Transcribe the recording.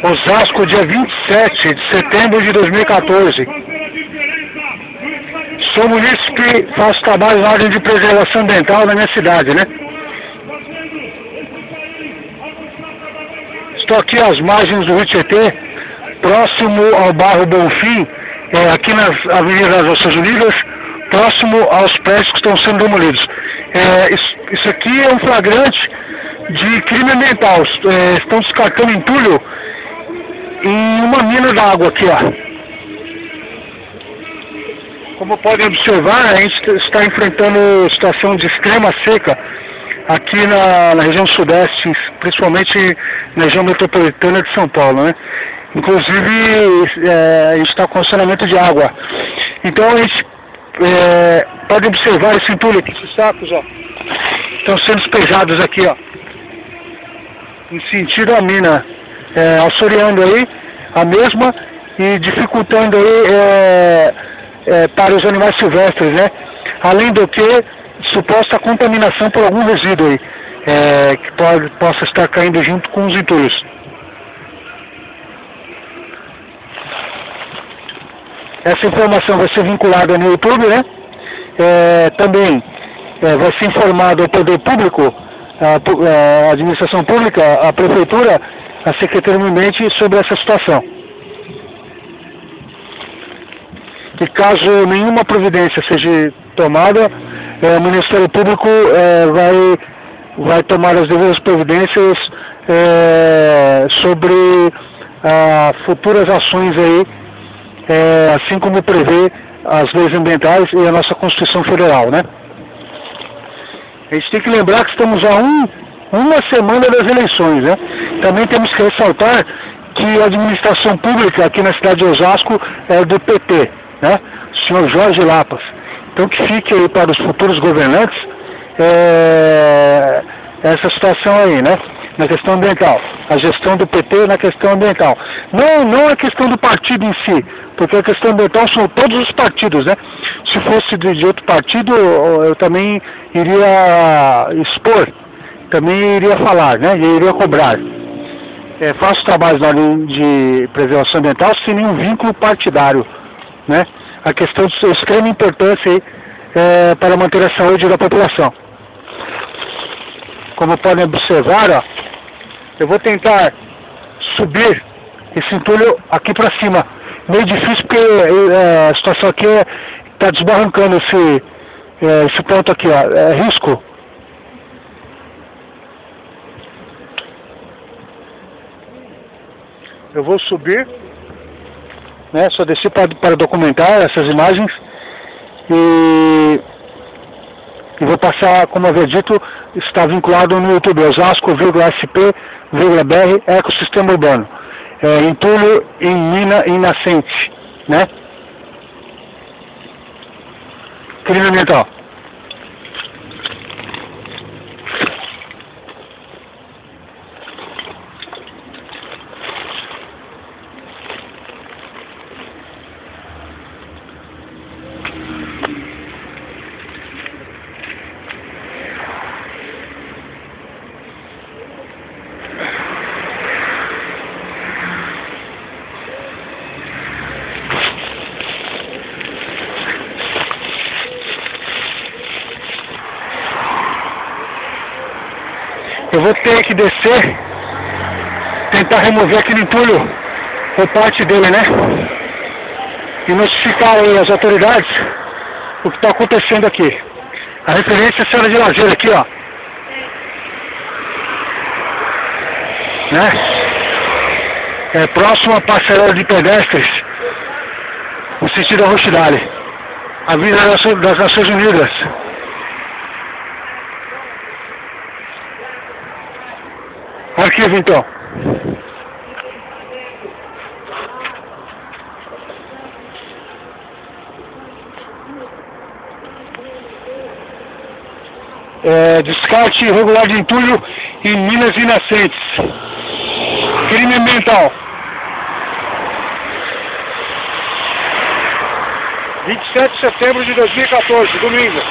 Osasco, dia 27 de setembro de 2014. Sou munícipe, faço trabalho na ordem de preservação ambiental na minha cidade, né? Estou aqui às margens do Rio Tietê, próximo ao bairro Bonfim, aqui nas Avenidas das Nações Unidas, próximo aos prédios que estão sendo demolidos. Isso aqui é um flagrante de crime ambiental. Estão descartando entulho em uma mina d'água aqui, ó. Como podem observar, a gente está enfrentando situação de extrema seca aqui na região sudeste, principalmente na região metropolitana de São Paulo, né? Inclusive, a gente está com condicionamento de água. Então, a gente pode observar esse entulho aqui, esses sacos, ó, estão sendo despejados aqui, ó, em sentido à mina, auxiliando aí a mesma e dificultando aí para os animais silvestres, né? Além do que, suposta contaminação por algum resíduo aí, que possa estar caindo junto com os entulhos. Essa informação vai ser vinculada no YouTube, né? Também vai ser informado ao poder público, a administração pública, a prefeitura, a Secretaria do Meio Ambiente sobre essa situação. E caso nenhuma providência seja tomada, o Ministério Público vai tomar as devidas providências sobre futuras ações aí, assim como prevê as leis ambientais e a nossa Constituição Federal, né? A gente tem que lembrar que estamos a uma semana das eleições, né? Também temos que ressaltar que a administração pública aqui na cidade de Osasco é do PT, né? O senhor Jorge Lapas. Então que fique aí para os futuros governantes essa situação aí, né? Na questão ambiental, a gestão do PT na questão ambiental. Não a questão do partido em si, porque a questão ambiental são todos os partidos, né? Se fosse de outro partido, eu também iria expor, também iria falar, né? E iria cobrar. Faço trabalhos na linha de preservação ambiental sem nenhum vínculo partidário, né? A questão de extrema importância aí, para manter a saúde da população. Como podem observar, ó, eu vou tentar subir esse entulho aqui para cima. Meio difícil porque a situação aqui está desbarrancando esse ponto aqui, ó, é risco. Eu vou subir, né? Só desci para documentar essas imagens e vou passar, como havia dito, está vinculado no YouTube, Osasco,SP,BR, ecossistema urbano. Entulho em mina em nascente, né? Crime ambiental. Eu vou ter que descer, tentar remover aquele entulho, ou parte dele, né? E notificar aí as autoridades o que está acontecendo aqui. A referência é a Serra de Lajeira aqui, ó. Né? Próximo à passarela de pedestres, no sentido da Rochidale. Avenida das Nações Unidas. Arquivo, então. Descarte irregular de entulho em minas e nascentes. Crime ambiental. 27 de setembro de 2014, domingo.